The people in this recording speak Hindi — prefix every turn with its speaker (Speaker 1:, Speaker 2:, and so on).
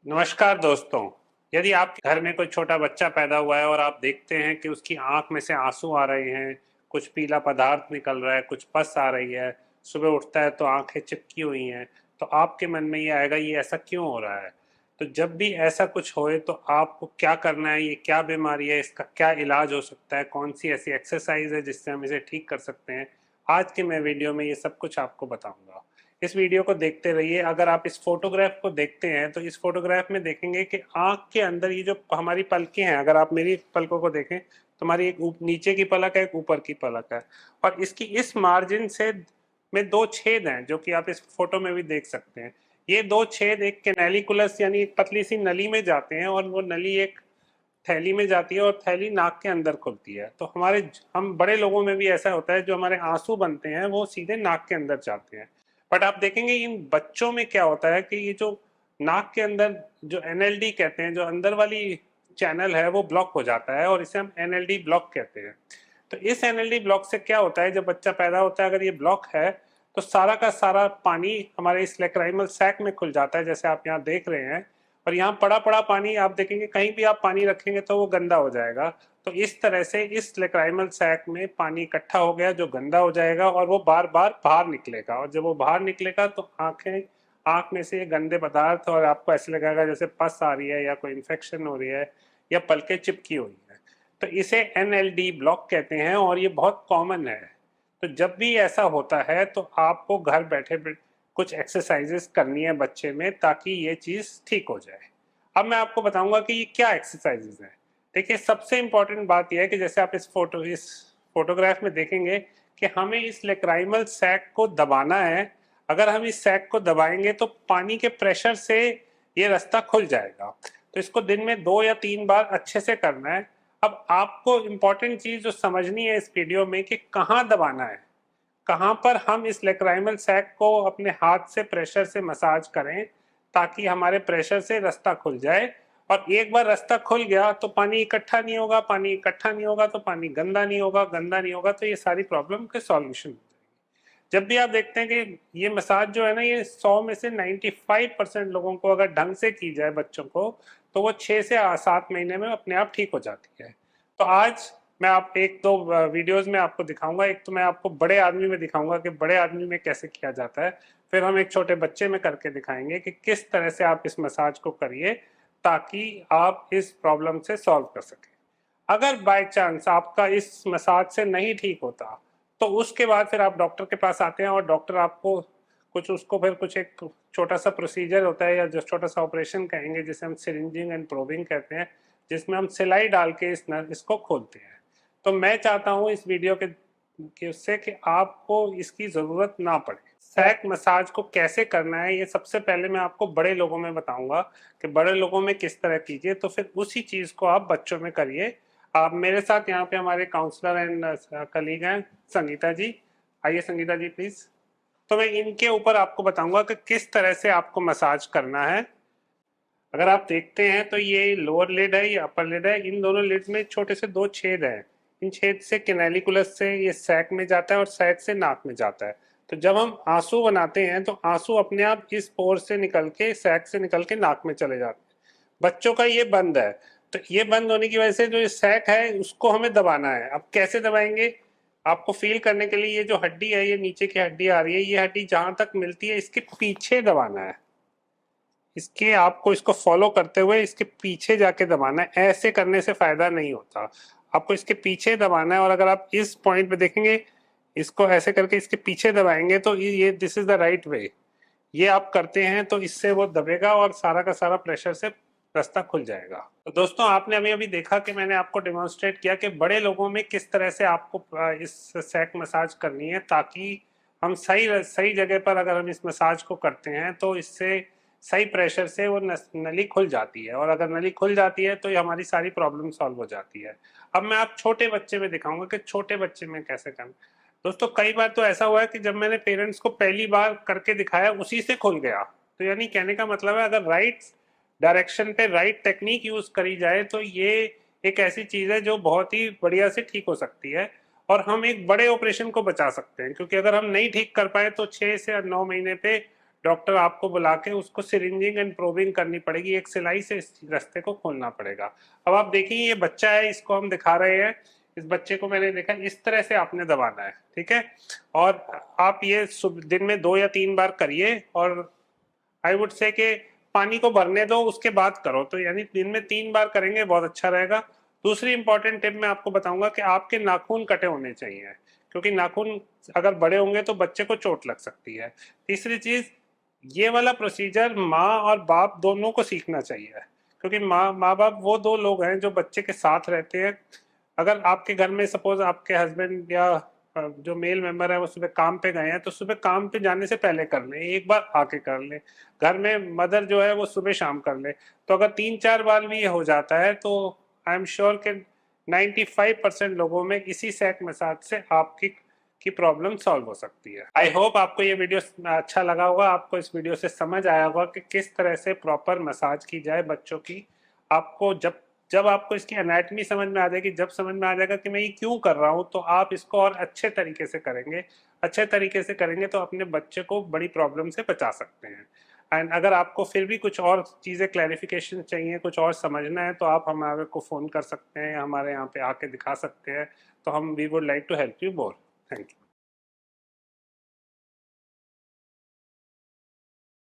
Speaker 1: नमस्कार दोस्तों। यदि आपके घर में कोई छोटा बच्चा पैदा हुआ है और आप देखते हैं कि उसकी आंख में से आंसू आ रहे हैं, कुछ पीला पदार्थ निकल रहा है, कुछ पस आ रही है, सुबह उठता है तो आंखें चिपकी हुई हैं, तो आपके मन में ये आएगा ये ऐसा क्यों हो रहा है। तो जब भी ऐसा कुछ होए तो आपको क्या करना है, ये क्या बीमारी है, इसका क्या इलाज हो सकता है, कौन सी ऐसी एक्सरसाइज है जिससे हम इसे ठीक कर सकते हैं, आज के मैं वीडियो में ये सब कुछ आपको बताऊंगा। इस वीडियो को देखते रहिए। अगर आप इस फोटोग्राफ को देखते हैं तो इस फोटोग्राफ में देखेंगे कि आंख के अंदर ये जो हमारी पलकें हैं, अगर आप मेरी पलकों को देखें तो हमारी एक नीचे की पलक है, एक ऊपर की पलक है, और इसकी इस मार्जिन से में दो छेद हैं जो कि आप इस फोटो में भी देख सकते हैं। ये दो छेद एक कैनेलिकुलस यानी एक पतली सी नली में जाते हैं, और वो नली एक थैली में जाती है, और थैली नाक के अंदर खुलती है। तो हम बड़े लोगों में भी ऐसा होता है, जो हमारे आंसू बनते हैं वो सीधे नाक के अंदर जाते हैं। बट आप देखेंगे इन बच्चों में क्या होता है कि ये जो नाक के अंदर जो एनएलडी कहते हैं, जो अंदर वाली चैनल है, वो ब्लॉक हो जाता है, और इसे हम एनएलडी ब्लॉक कहते हैं। तो इस एनएलडी ब्लॉक से क्या होता है, जब बच्चा पैदा होता है अगर ये ब्लॉक है तो सारा का सारा पानी हमारे इस लेक्राइमल सैक में खुल जाता है, जैसे आप यहाँ देख रहे हैं। और यहाँ पड़ा पड़ा पानी आप देखेंगे, कहीं भी आप पानी रखेंगे तो वो गंदा हो जाएगा। तो इस तरह से इस लेक्राइमल सैक में पानी इकट्ठा हो गया जो गंदा हो जाएगा, और वो बार बार बाहर निकलेगा, और जब वो बाहर निकलेगा तो आंख में से ये गंदे पदार्थ, और आपको ऐसे लगेगा जैसे पस आ रही है या कोई इन्फेक्शन हो रही है या पलकें चिपकी हुई है। तो इसे एनएलडी ब्लॉक कहते हैं, और ये बहुत कॉमन है। तो जब भी ऐसा होता है तो आपको घर बैठे कुछ एक्सरसाइजेस करनी है बच्चे में, ताकि ये चीज़ ठीक हो जाए। अब मैं आपको बताऊंगा कि ये क्या एक्सरसाइजेस हैं। देखिए, सबसे इंपॉर्टेंट बात यह है कि जैसे आप इस फोटोग्राफ में देखेंगे कि हमें इस लेक्राइमल सैक को दबाना है। अगर हम इस सैक को दबाएंगे तो पानी के प्रेशर से ये रास्ता खुल जाएगा। तो इसको दिन में 2 या 3 बार अच्छे से करना है। अब आपको इम्पोर्टेंट चीज़ जो समझनी है इस वीडियो में कि कहाँ दबाना है, कहाँ पर हम इस लेक्राइमल सैक को अपने हाथ से प्रेशर से मसाज करें, ताकि हमारे प्रेशर से रास्ता खुल जाए। और एक बार रास्ता खुल गया तो पानी इकट्ठा नहीं होगा, पानी इकट्ठा नहीं होगा तो पानी गंदा नहीं होगा, गंदा नहीं होगा तो ये सारी प्रॉब्लम के सॉल्यूशन हो जाएगी। जब भी आप देखते हैं कि ये मसाज जो है ना, ये 100 में से 95% लोगों को अगर ढंग से की जाए बच्चों को, तो वो 6 से 7 महीने में अपने आप ठीक हो जाती है। तो आज मैं आप एक दो वीडियोस में आपको दिखाऊंगा। एक तो मैं आपको बड़े आदमी में दिखाऊंगा कि बड़े आदमी में कैसे किया जाता है, फिर हम एक छोटे बच्चे में करके दिखाएंगे कि किस तरह से आप इस मसाज को करिए ताकि आप इस प्रॉब्लम से सॉल्व कर सकें। अगर बाय चांस आपका इस मसाज से नहीं ठीक होता तो उसके बाद फिर आप डॉक्टर के पास आते हैं, और डॉक्टर आपको कुछ एक छोटा सा प्रोसीजर होता है, या जो छोटा सा ऑपरेशन कहेंगे, जिसे हम सिरिंजिंग एंड प्रोबिंग कहते हैं, जिसमें हम सिलाई डाल के इसको खोलते हैं। तो मैं चाहता हूँ इस वीडियो के उससे कि आपको इसकी ज़रूरत ना पड़े। सैक मसाज को कैसे करना है ये सबसे पहले मैं आपको बड़े लोगों में बताऊंगा कि बड़े लोगों में किस तरह कीजिए, तो फिर उसी चीज़ को आप बच्चों में करिए। आप मेरे साथ यहाँ पे हमारे काउंसलर एंड कलीग हैं, संगीता जी। आइए संगीता जी प्लीज़। तो मैं इनके ऊपर आपको बताऊंगा कि किस तरह से आपको मसाज करना है। अगर आप देखते हैं तो ये लोअर लिड है, ये अपर लिड है। इन दोनों लिड्स में छोटे से दो छेद हैं। इन छेद से कैनेलिकुलस से ये सैक में जाता है और सैक से नाक में जाता है। तो जब हम आंसू बनाते हैं तो आंसू अपने आप इस पोर से निकल के, सैक से निकल के नाक में चले जाते हैं। बच्चों का ये बंद है, तो ये बंद होने की वजह से जो ये सैक है उसको हमें दबाना है। अब कैसे दबाएंगे, आपको फील करने के लिए ये जो हड्डी है, ये नीचे की हड्डी आ रही है, ये हड्डी जहां तक मिलती है इसके पीछे दबाना है। इसके आपको इसको फॉलो करते हुए इसके पीछे जाके दबाना है। ऐसे करने से फायदा नहीं होता, आपको इसके पीछे दबाना है। और अगर आप इस पॉइंट पे देखेंगे, इसको ऐसे करके इसके पीछे दबाएंगे तो ये this is the right way. ये आप करते हैं तो इससे वो दबेगा और सारा का सारा प्रेशर से रास्ता खुल जाएगा। तो दोस्तों, आपने अभी अभी देखा कि मैंने आपको डेमोन्स्ट्रेट किया कि बड़े लोगों में किस तरह से आपको इस सैक मसाज करनी है, ताकि हम सही सही जगह पर अगर हम इस मसाज को करते हैं तो इससे सही प्रेशर से वो नली खुल जाती है, और अगर नली खुल जाती है तो ये हमारी सारी प्रॉब्लम सॉल्व हो जाती है। अब मैं आप छोटे बच्चे में दिखाऊंगा कि छोटे बच्चे में कैसे करना। दोस्तों, कई बार तो ऐसा हुआ है कि जब मैंने पेरेंट्स को पहली बार करके दिखाया उसी से खुल गया। तो यानी कहने का मतलब है, अगर राइट डायरेक्शन पे राइट टेक्निक यूज करी जाए तो ये एक ऐसी चीज है जो बहुत ही बढ़िया से ठीक हो सकती है, और हम एक बड़े ऑपरेशन को बचा सकते हैं। क्योंकि अगर हम नहीं ठीक कर पाए तो 6 से 9 महीने पे डॉक्टर आपको बुला के उसको सिरिंजिंग एंड प्रोबिंग करनी पड़ेगी, एक सिलाई से इस रास्ते को खोलना पड़ेगा। अब आप देखिए ये बच्चा है, इसको हम दिखा रहे हैं, इस बच्चे को मैंने देखा इस तरह से आपने दबाना है, ठीक है। और आप ये दिन में 2 या 3 बार करिए, और आई वुड से कि पानी को भरने दो उसके बाद करो, तो यानी दिन में 3 बार करेंगे बहुत अच्छा रहेगा। दूसरी इंपॉर्टेंट टिप मैं आपको बताऊंगा कि आपके नाखून कटे होने चाहिए, क्योंकि नाखून अगर बड़े होंगे तो बच्चे को चोट लग सकती है। तीसरी चीज, ये वाला प्रोसीजर माँ और बाप दोनों को सीखना चाहिए, क्योंकि माँ बाप वो 2 लोग हैं जो बच्चे के साथ रहते हैं। अगर आपके घर में सपोज आपके हस्बैंड या जो मेल मेंबर है वो सुबह काम पे गए हैं, तो सुबह काम पे जाने से पहले कर लें, एक बार आके कर लें। घर में मदर जो है वो सुबह शाम कर ले, तो अगर 3-4 बार भी ये हो जाता है तो आई एम श्योर कि 95% लोगों में इसी सैक मसाज से आपकी प्रॉब्लम सॉल्व हो सकती है। आई होप आपको ये वीडियो अच्छा लगा होगा, आपको इस वीडियो से समझ आया होगा कि किस तरह से प्रॉपर मसाज की जाए बच्चों की। आपको जब जब आपको इसकी एनाटमी समझ में आ जाएगी, जब समझ में आ जाएगा कि मैं ये क्यों कर रहा हूँ, तो आप इसको और अच्छे तरीके से करेंगे। अच्छे तरीके से करेंगे तो अपने बच्चे को बड़ी प्रॉब्लम से बचा सकते हैं। एंड अगर आपको फिर भी कुछ और चीज़ें क्लैरिफिकेशन चाहिए, कुछ और समझना है, तो आप हमारे को फ़ोन कर सकते हैं, हमारे यहाँ पे आके दिखा सकते हैं, तो हम we would like to help you more. Thank you.